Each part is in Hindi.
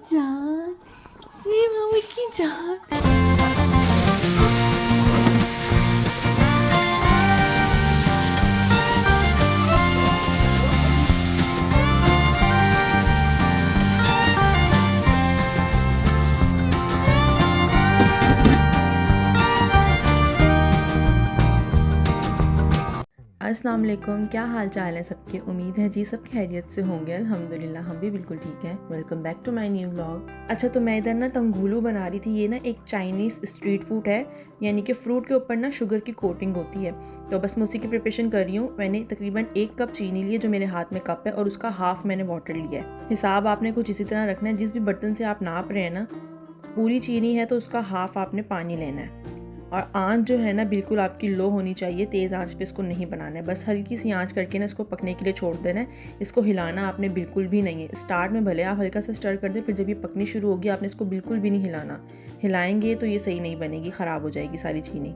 जान, ये मामा की जान। अस्सलाम वालेकुम, क्या हाल चाल है सबके। उम्मीद है जी सब खैरियत से होंगे। अल्हम्दुलिल्लाह हम भी बिल्कुल ठीक हैं। Welcome back to my new vlog. अच्छा, तो मैं इधर ना तंगुलू बना रही थी। ये ना एक चाइनीज़ स्ट्रीट फूड है, यानी कि फ्रूट के ऊपर ना शुगर की कोटिंग होती है। तो बस मैं उसी की प्रिपरेशन कर रही हूँ। मैंने तकरीबन 1 कप चीनी ली है, जो मेरे हाथ में कप है, और उसका हाफ़ मैंने वाटर लिया है। हिसाब आपने कुछ इसी तरह रखना है। जिस भी बर्तन से आप नाप रहे हैं ना, पूरी चीनी है तो उसका हाफ़ आपने पानी लेना है। और आंच जो है ना बिल्कुल आपकी लो होनी चाहिए, तेज़ आंच पे इसको नहीं बनाना है। बस हल्की सी आंच करके ना इसको पकने के लिए छोड़ देना है। इसको हिलाना आपने बिल्कुल भी नहीं है। स्टार्ट में भले आप हल्का सा स्टर कर दें, फिर जब ये पकनी शुरू होगी आपने इसको बिल्कुल भी नहीं हिलाना। हिलाएंगे तो ये सही नहीं बनेगी, ख़राब हो जाएगी सारी चीनी।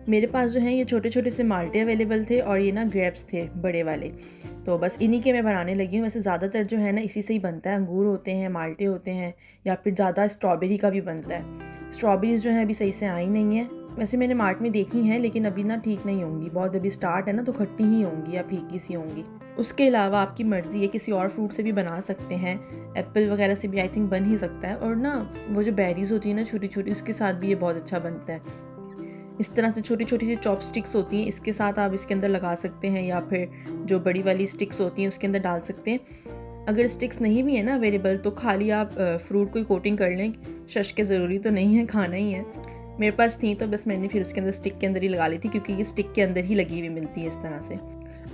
मेरे पास जो है ये छोटे छोटे से माल्टे अवेलेबल थे, और ये ना ग्रेप्स थे बड़े वाले। तो बस इन्हीं के मैं बनाने लगी हूँ। वैसे ज़्यादातर जो है ना इसी से ही बनता है। अंगूर होते हैं, माल्टे होते हैं, या फिर ज़्यादा स्ट्रॉबेरी का भी बनता है। स्ट्रॉबेरीज़ जो है अभी सही से आई नहीं है। वैसे मैंने मार्ट में देखी हैं, लेकिन अभी ना ठीक नहीं होंगी। बहुत अभी स्टार्ट है ना, तो खट्टी ही होंगी या फीकी सी होंगी। उसके अलावा आपकी मर्ज़ी है, किसी और फ्रूट से भी बना सकते हैं। एप्पल वगैरह से भी आई थिंक बन ही सकता है। और ना वो जो बेरीज़ होती है ना छोटी छोटी, उसके साथ भी ये बहुत अच्छा बनता है। इस तरह से छोटी छोटी सी चॉपस्टिक्स होती हैं, इसके साथ आप इसके अंदर लगा सकते हैं, या फिर जो बड़ी वाली स्टिक्स होती हैं उसके अंदर डाल सकते हैं। अगर स्टिक्स नहीं भी है ना अवेलेबल, तो खाली आप फ्रूट को कोटिंग कर लें। शश के ज़रूरी तो नहीं है, खाना ही है। मेरे पास थी तो बस मैंने फिर उसके अंदर स्टिक के अंदर ही लगा ली थी, क्योंकि ये स्टिक के अंदर ही लगी हुई मिलती है इस तरह से।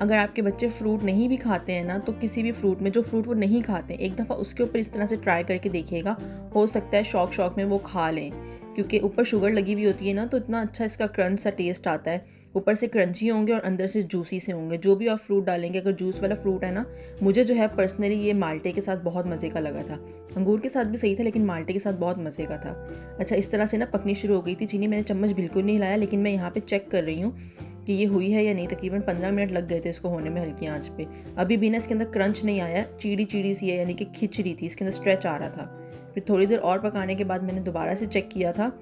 अगर आपके बच्चे फ्रूट नहीं भी खाते हैं ना, तो किसी भी फ्रूट में जो फ्रूट वो नहीं खाते, एक दफ़ा उसके ऊपर इस तरह से ट्राई करके देखिएगा। हो सकता है शौक में वो खा लें, क्योंकि ऊपर शुगर लगी हुई होती है ना, तो इतना अच्छा इसका क्रंच सा टेस्ट आता है। ऊपर से क्रंची होंगे और अंदर से जूसी से होंगे। जो भी आप फ्रूट डालेंगे, अगर जूस वाला फ्रूट है ना, मुझे जो है पर्सनली ये माल्टे के साथ बहुत मज़े का लगा था। अंगूर के साथ भी सही था, लेकिन माल्टे के साथ बहुत मज़े का था। अच्छा, इस तरह से ना पकनी शुरू हो गई थी चीनी। मैंने चम्मच बिल्कुल नहीं हिलाया, लेकिन मैं यहाँ पे चेक कर रही हूँ कि ये हुई है या नहीं। तकरीबन 15 मिनट लग गए थे इसको होने में हल्की आंच पे। अभी भी ना इसके अंदर क्रंच नहीं आया, चीड़ी चीड़ी सी है, यानी कि खिंच रही थी, इसके अंदर स्ट्रेच आ रहा था। फिर थोड़ी देर और पकाने के बाद मैंने दोबारा से चेक किया था,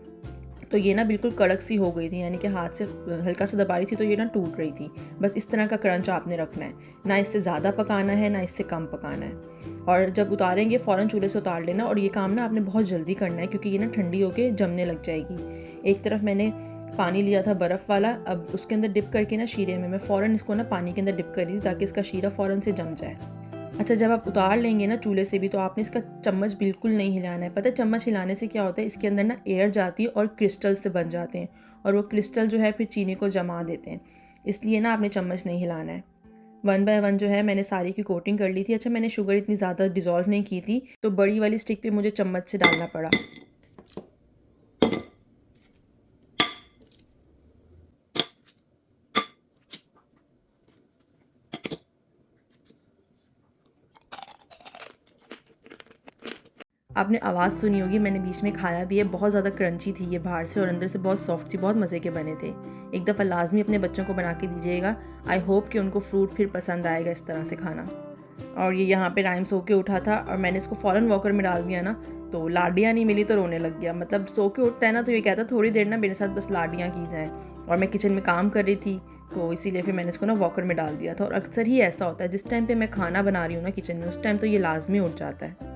तो ये ना बिल्कुल कड़क सी हो गई थी, यानी कि हाथ से हल्का सा दबा रही थी तो ये ना टूट रही थी। बस इस तरह का क्रंच आपने रखना है, ना इससे ज़्यादा पकाना है ना इससे कम पकाना है। और जब उतारेंगे फ़ौरन चूल्हे से उतार लेना। और ये काम ना आपने बहुत जल्दी करना है, क्योंकि ये ना ठंडी होके जमने लग जाएगी। एक तरफ मैंने पानी लिया था बर्फ़ वाला, अब उसके अंदर डिप करके ना शीरे में मैं फ़ौरन इसको ना पानी के अंदर डिप कर रही थी, ताकि इसका शीरा फ़ौरन से जम जाए। अच्छा, जब आप उतार लेंगे ना चूल्हे से भी, तो आपने इसका चम्मच बिल्कुल नहीं हिलाना है। पता है चम्मच हिलाने से क्या होता है, इसके अंदर ना एयर जाती है और क्रिस्टल से बन जाते हैं, और वो क्रिस्टल जो है फिर चीनी को जमा देते हैं। इसलिए ना आपने चम्मच नहीं हिलाना है। 1 बाय 1 जो है मैंने सारी की कोटिंग कर ली थी। अच्छा, मैंने शुगर इतनी ज़्यादा डिज़ोल्व नहीं की थी, तो बड़ी वाली स्टिक पे मुझे चम्मच से डालना पड़ा। आपने आवाज़ सुनी होगी, मैंने बीच में खाया भी है। बहुत ज़्यादा क्रंची थी ये बाहर से, और अंदर से बहुत सॉफ्ट सी, बहुत मज़े के बने थे। एक दफ़ा लाजमी अपने बच्चों को बना के दीजिएगा। आई होप कि उनको फ्रूट फिर पसंद आएगा इस तरह से खाना। और ये यहाँ पे टाइम सो के उठा था, और मैंने इसको फ़ौरन वॉकर में डाल दिया ना, तो लाडियाँ नहीं मिली तो रोने लग गया। मतलब सो के उठता है ना, तो ये कहता थोड़ी देर ना मेरे साथ बस लाडियाँ की जाएँ। और मैं किचन में काम कर रही थी, तो इसीलिए फिर मैंने इसको ना वॉकर में डाल दिया था। और अक्सर ही ऐसा होता है, जिस टाइम पे मैं खाना बना रही हूँ ना किचन में, उस टाइम तो ये लाजमी उठ जाता है।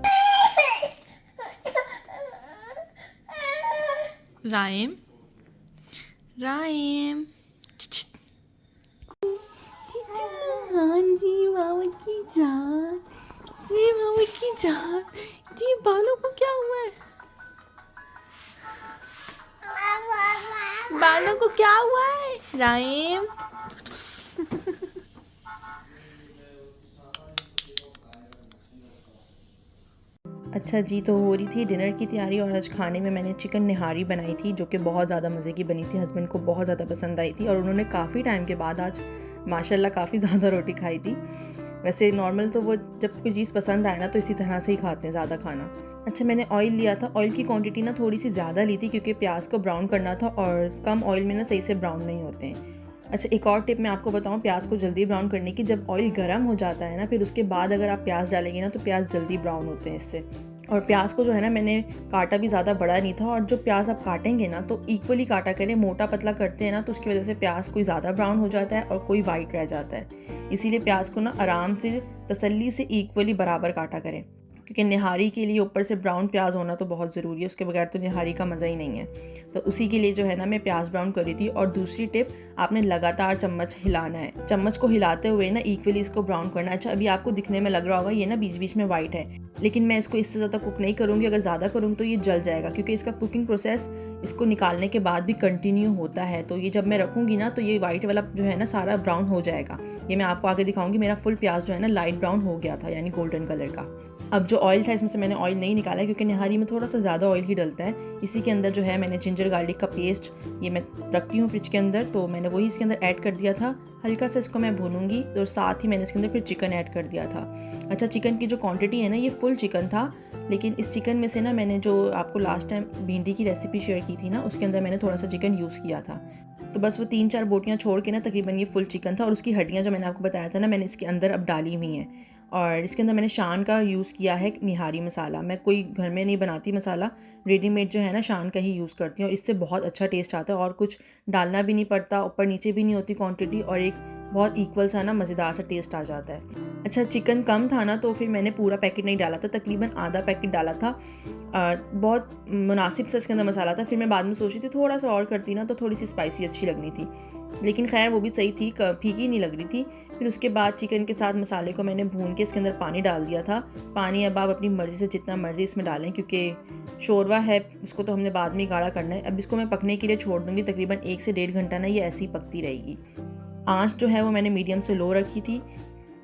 राइम, राइम, हाँ जी मामा की जान, ये मामा की जान। जी बालों को क्या हुआ है? बालों को क्या हुआ है राइम? अच्छा जी, तो हो रही थी डिनर की तैयारी, और आज खाने में मैंने चिकन निहारी बनाई थी, जो कि बहुत ज़्यादा मज़े की बनी थी। हस्बैंड को बहुत ज़्यादा पसंद आई थी, और उन्होंने काफ़ी टाइम के बाद आज माशाल्लाह काफ़ी ज़्यादा रोटी खाई थी। वैसे नॉर्मल तो वो जब कोई चीज़ पसंद आए ना, तो इसी तरह से ही खाते हैं ज़्यादा खाना। अच्छा, मैंने ऑयल लिया था। ऑयल की क्वांटिटी ना थोड़ी सी ज़्यादा ली थी, क्योंकि प्याज को ब्राउन करना था, और कम ऑयल में ना सही से ब्राउन नहीं होते हैं। अच्छा, एक और टिप मैं आपको बताऊँ प्याज को जल्दी ब्राउन करने की। जब ऑयल गर्म हो जाता है ना, फिर उसके बाद अगर आप प्याज डालेंगे ना, तो प्याज जल्दी ब्राउन होते हैं इससे। और प्याज को जो है ना मैंने काटा भी ज़्यादा बड़ा नहीं था, और जो प्याज आप काटेंगे ना तो इक्वली काटा करें, मोटा पतला करते हैं ना तो उसकी वजह से प्याज कोई ज़्यादा ब्राउन हो जाता है और कोई वाइट रह जाता है। इसीलिए प्याज को ना आराम से तसल्ली से इक्वली बराबर काटा करें, क्योंकि निहारी के लिए ऊपर से ब्राउन प्याज होना तो बहुत ज़रूरी है, उसके बगैर तो निहारी का मज़ा ही नहीं है। तो उसी के लिए जो है ना मैं प्याज ब्राउन कर रही थी। और दूसरी टिप, आपने लगातार चम्मच हिलाना है, चम्मच को हिलाते हुए ना इक्वली इसको ब्राउन करना है। अच्छा, अभी आपको दिखने में लग रहा होगा ये ना बीच बीच में वाइट है, लेकिन मैं इसको इससे ज़्यादा कुक नहीं करूँगी। अगर ज़्यादा करूँगी तो ये जल जाएगा, क्योंकि इसका कुकिंग प्रोसेस इसको निकालने के बाद भी कंटिन्यू होता है। तो ये जब मैं रखूँगी ना तो ये वाइट वाला जो है ना सारा ब्राउन हो जाएगा। ये मैं आपको आगे दिखाऊंगी। मेरा फुल प्याज जो है ना लाइट ब्राउन हो गया था, यानी गोल्डन कलर का। अब जो ऑयल था इसमें से मैंने ऑयल नहीं निकाला है, क्योंकि निहारी में थोड़ा सा ज़्यादा ऑयल ही डलता है। इसी के अंदर जो है मैंने जिंजर गार्लिक का पेस्ट, ये मैं रखती हूँ फ्रिज के अंदर, तो मैंने वही इसके अंदर ऐड कर दिया था। हल्का सा इसको मैं भूनूंगी, और साथ ही मैंने इसके अंदर फिर चिकन ऐड कर दिया था। अच्छा, चिकन की जो क्वांटिटी है ना ये फुल चिकन था, लेकिन इस चिकन में से ना मैंने जो आपको लास्ट टाइम भिंडी की रेसिपी शेयर की थी ना, उसके अंदर मैंने थोड़ा सा चिकन यूज़ किया था। तो बस वो 3-4 बोटियाँ छोड़ के ना तकरीबन ये फुल चिकन था। और उसकी हड्डियाँ जो मैंने आपको बताया था ना, मैंने इसके अंदर अब डाली हुई हैं। और इसके अंदर मैंने शान का यूज़ किया है निहारी मसाला। मैं कोई घर में नहीं बनाती मसाला, रेडीमेड जो है ना शान का ही यूज़ करती हूँ, और इससे बहुत अच्छा टेस्ट आता है। और कुछ डालना भी नहीं पड़ता, ऊपर नीचे भी नहीं होती क्वांटिटी, और एक बहुत इक्वल सा ना मज़ेदार सा टेस्ट आ जाता है। अच्छा, चिकन कम था ना तो फिर मैंने पूरा पैकेट नहीं डाला था, तकरीबन आधा पैकेट डाला था। बहुत मुनासिब सा इसके अंदर मसाला था। फिर मैं बाद में सोची थी थोड़ा सा और करती ना तो थोड़ी सी स्पाइसी अच्छी लगनी थी, लेकिन खैर वो भी सही थी, फीकी नहीं लग रही थी। फिर उसके बाद चिकन के साथ मसाले को मैंने भून के इसके अंदर पानी डाल दिया था। पानी अब आप अपनी मर्ज़ी से जितना मर्ज़ी इसमें डालें, क्योंकि शोरवा है उसको तो हमने बाद में गाढ़ा करना है। अब इसको मैं पकने के लिए छोड़ दूँगी, तकरीबन 1 से 1.5 घंटा ना ये ऐसी ही पकती रहेगी। आँच जो है वो मैंने मीडियम से लो रखी थी।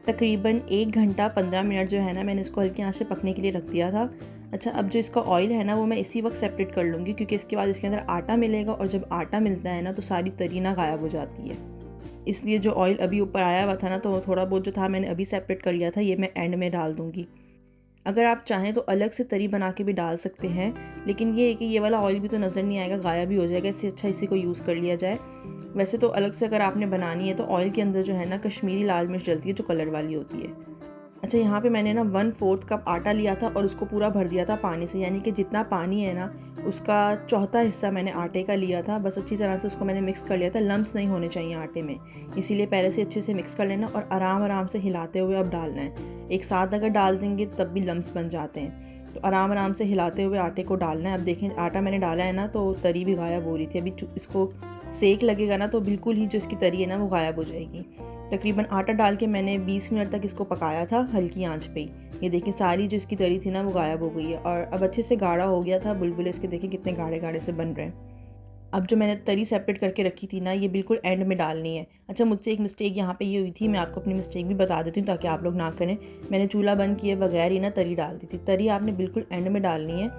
तकरीबन 1 घंटा 15 मिनट जो है ना मैंने इसको हल्की आंच से पकने के लिए रख दिया था। अच्छा, अब जो इसका ऑयल है ना वो मैं इसी वक्त सेपरेट कर लूँगी, क्योंकि इसके बाद इसके अंदर आटा मिलेगा, और जब आटा मिलता है ना तो सारी तरी ना गायब हो जाती है। इसलिए जो ऑयल अभी ऊपर आया हुआ था ना तो थोड़ा बहुत जो था मैंने अभी सेपरेट कर लिया था, ये मैं एंड में डाल दूँगी। अगर आप चाहें तो अलग से तरी बना के भी डाल सकते हैं, लेकिन ये है कि ये वाला ऑयल भी तो नज़र नहीं आएगा, गायब भी हो जाएगा। इससे अच्छा इसी को यूज़ कर लिया जाए। वैसे तो अलग से अगर आपने बनानी है तो ऑयल के अंदर जो है ना कश्मीरी लाल मिर्च डलती है, जो कलर वाली होती है। अच्छा, यहाँ पे मैंने ना 1/4 कप आटा लिया था और उसको पूरा भर दिया था पानी से, यानी कि जितना पानी है ना उसका चौथा हिस्सा मैंने आटे का लिया था। बस अच्छी तरह से उसको मैंने मिक्स कर लिया था। लम्स नहीं होने चाहिए आटे में, इसीलिए पहले से अच्छे से मिक्स कर लेना और आराम आराम से हिलाते हुए अब डालना है। एक साथ अगर डाल देंगे तब भी लम्स बन जाते हैं, तो आराम आराम से हिलाते हुए आटे को डालना है। अब देखें आटा मैंने डाला है ना तो तरी भी गायब हो रही थी। अभी इसको सेक लगेगा ना तो बिल्कुल ही जो इसकी तरी है ना वो गायब हो जाएगी। तकरीबन आटा डाल के मैंने 20 मिनट तक इसको पकाया था हल्की आंच पे। ये देखें सारी जो इसकी तरी थी ना वो गायब हो गई है, और अब अच्छे से गाढ़ा हो गया था। बुलबुले इसके देखें कितने गाढ़े गाढ़े से बन रहे हैं। अब जो मैंने तरी सेपरेट करके रखी थी ना ये बिल्कुल एंड में डालनी है। अच्छा, मुझसे एक मिस्टेक यहाँ पे ये हुई थी, मैं आपको अपनी मिस्टेक भी बता देती हूँ ताकि आप लोग ना करें। मैंने चूल्हा बंद किए बगैर ही ना तरी डाल दी थी। तरी आपने बिल्कुल एंड में डालनी है।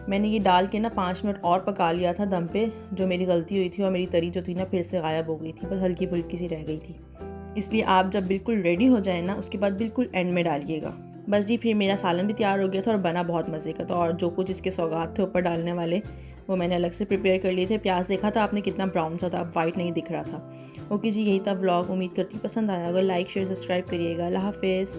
मैंने ये डाल के ना 5 मिनट और पका लिया था दम पे, जो मेरी गलती हुई थी, और मेरी तरी जो थी ना फिर से गायब हो गई थी, बस हल्की फुल्की सी रह गई थी। इसलिए आप जब बिल्कुल रेडी हो जाए ना उसके बाद बिल्कुल एंड में डालिएगा। बस जी, फिर मेरा सालन भी तैयार हो गया था और बना बहुत मज़े का था। और जो कुछ इसके सौगात थे ऊपर डालने वाले वो मैंने अलग से प्रिपेयर कर लिए थे। प्याज देखा था आपने कितना ब्राउन सा था, अब वाइट नहीं दिख रहा था। ओके जी, यही था व्लॉग। उम्मीद करती पसंद आया। अगर लाइक शेयर सब्सक्राइब करिएगा। अल्लाह हाफिज़।